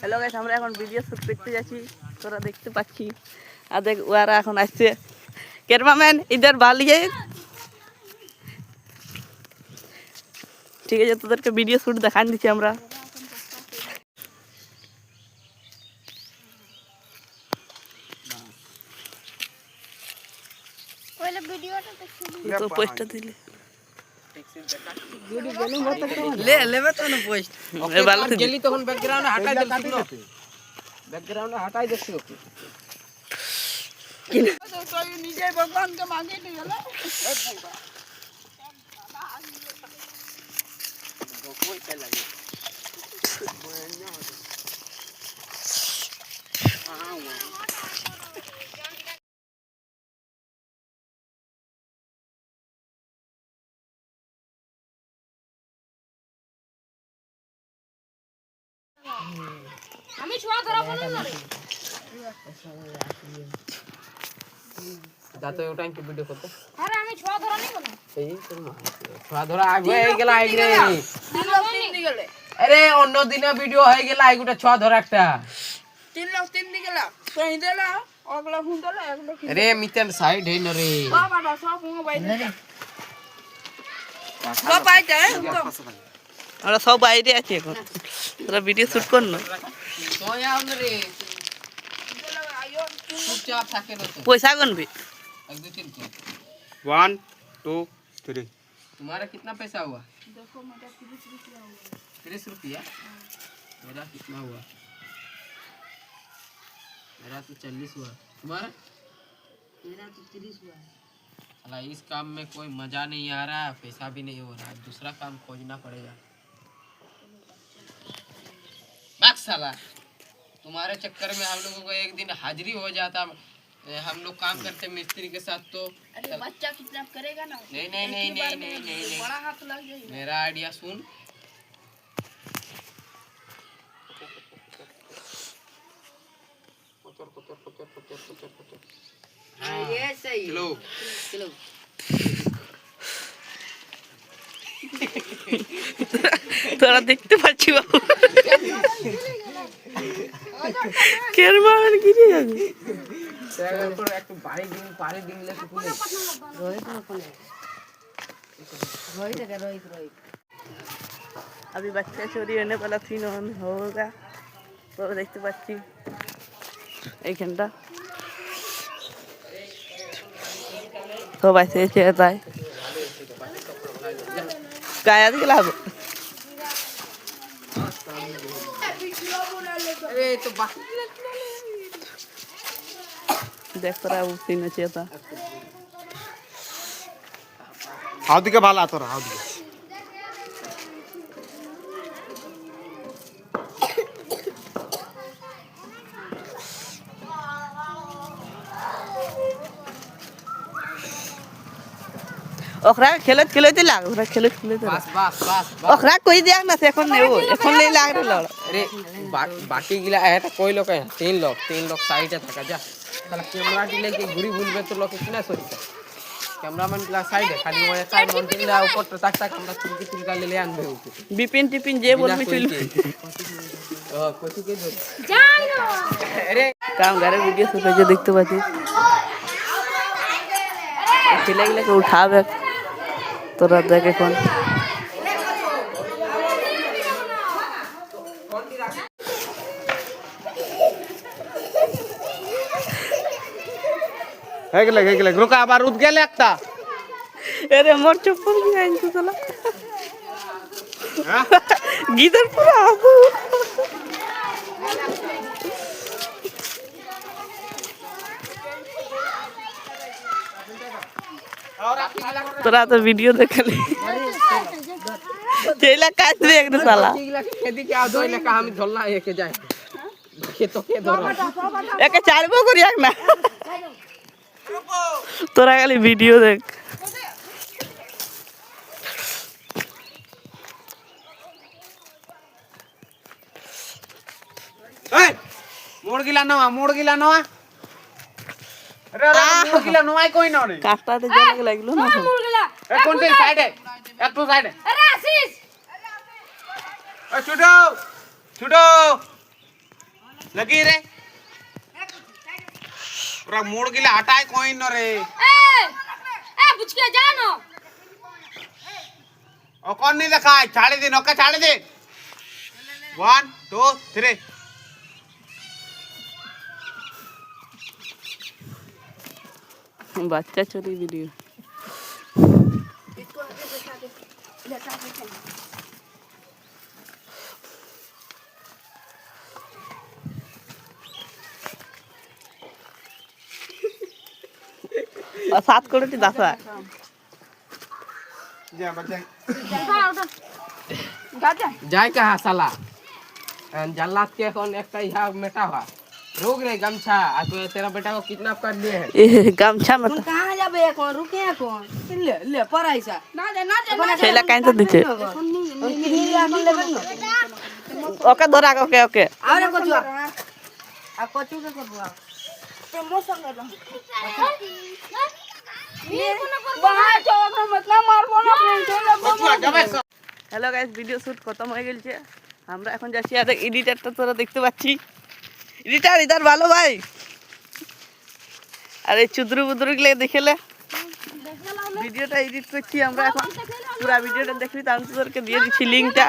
Hello guys, আমরা এখন video shoot করতে যাচ্ছি, তোরা দেখতে পাচ্ছি। আর দেখ ওরা এখন আসছে, ক্যামেরাম্যান ইধার বালিয়ে। ঠিক আছে, তোদেরকে ভিডিও শুট দেখান দিচ্ছি আমরা। তো পোস্টটা দিলে ले लेबे तो ना पोस्ट ए बाल से गेली तখন बैकग्राउंड हटाई दे सिग्नो बैकग्राउंड हटाई दे सिग्नो तो ये नीचे भगवान के मांगे नहीं होला कोई पे लगे আমি ছোয়া ধরাবো না जातो यो टाइम की वीडियो करते আরে আমি ছোয়া ধরা নেই বলো এই তো थोड़ा थोड़ा आगे হয়ে গেল আইগ্রে তিন লোক তিন দি গেলে আরে অন্য দিনে ভিডিও হয়ে গেল আইগুটা ছ ধর একটা তিন লোক তিন দি গেল সই দেলা অগলা হুন দেলা একলো আরে মিতেন সাইড হই না রে বাবা সব মোবাইল সব পাইতে আমরা সব বাইরে আছি এখন, তোরা ভিডিও শুট কর না। তো यार रे चुपचाप থাকে না তো পয়সা গনবি 1 2 3 1 2 3 तुम्हारा कितना पैसा हुआ देखो मेरा 30 रुपया हुआ 30 रुपया मेरा कितना हुआ मेरा तो 40 हुआ तुम्हारा मेरा तो 30 हुआ साला इस काम में कोई मजा नहीं आ रहा पैसा भी नहीं हो रहा दूसरा काम खोजना पड़ेगा बस साला तुम्हारे चक्कर में हम लोगों को एक दिन हाजिरी हो जाता हम लोग काम करते मिस्त्री के साथ तो अरे बच्चा कितना करेगा ना नहीं नहीं नहीं नहीं नहीं नहीं बड़ा हाथ लग जाएगा मेरा आइडिया सुन हाँ ये सही चलो चलो তোরা দেখতে পাচ্ছি বাবু ক্যামেরাম্যান গিরে যাবে একটু বাড়ি দিন পারে দিনলে তো পুলে रोहित में कौन है रोहित है रोहित रोहित अभी बच्चा चोरी होने वाला सीन होगा, तो देखते पाচ্ছি এইখানটা সবাই এসে তাই গায়ে আজকে লাগবে। अरे तो बाकी দেখ তোরা सीन আছে তা हाउ दिके भाला तोरा हाउ दिके ওখরা খেলে খেলে লাগ ওখরা খেলে খেলে बस बस बस ওখরা কই দেখ না এখন নেই ও এখন লে লাগ রে লড় अरे बाकी गिला है तो कोई लोग है तीन लोग साइड है थका जा साला कैमरा डिले के घुरी भूलबे तो लोग कितना सोचता कैमरामैन गिला साइड है खाली वो साइड माउंटेन ला ऊपर तो तक हमरा चुनकी ले आनबे होते বিপিন টিপিন যে বলবি চলবে। कोची के दो जानो अरे काम घरे वीडियो शुट है देखते पाচ্ছি ছেলে গুলোকে উঠাবে তোরা দেখ এখন हे गेले रुका আবার উঠ গেলে একটা अरे मोर चप्पल भी आइन तो चला হ্যাঁ गीदर पूरा आबू तोरा तो वीडियो देखले चला काट दे एक साला गिला खेती के आदो ले का हम धोलना एक जाए के तो के धरो एक चारबो करिया ना तोरा खाली वीडियो देख ए मोड़ गिला नवा अरे मोड़ गिला नवाई कोई ना रे काटते जले लागलो ना मुड़ गया ए कोन साइड है একটু সাইড अरे आशीष ए छुटो छुटो लगी रे पूरा मोड़ गिला हटाए कोई न रे ए बुचके जा ना और कौन नहीं देखा है छाड़े दे नौका छाड़े दे 1 2 3 বাচ্চা চুরি ভিডিও সাত কোটি দাসা जा बच्चा যায় কাহা শালা जल्लाद के कौन एक का यहाँ मेटा हुआ रोक रे गमछा आज तो तेरा बेटा को किडनैप कर लिए है গামছা মত तुम कहां जाबे कौन रुके कौन ले ले पर ऐसा ना जा ছেলা কাইন তো দিছে किडनी आके लेबे ना ওকে ধরা ওকে ওকে आरे कोचु आ कोचु के करबो ते मो संग रह बाहर चलो मत ना मारबो ना बचुआ जाबे হ্যালো গাইস ভিডিও শুট খতম হয়ে গেছে আমরা এখন যাচ্ছি আর এডিটরটা তোরা দেখতে পাচ্ছি এডিটর ইধার ভালো ভাই আরে চুদরু বুদরু গুলো দেখেলে ভিডিওটা এডিট করছি আমরা এখন পুরো ভিডিওটা দেখবি তার তোদেরকে দিয়ে দিচ্ছি লিংকটা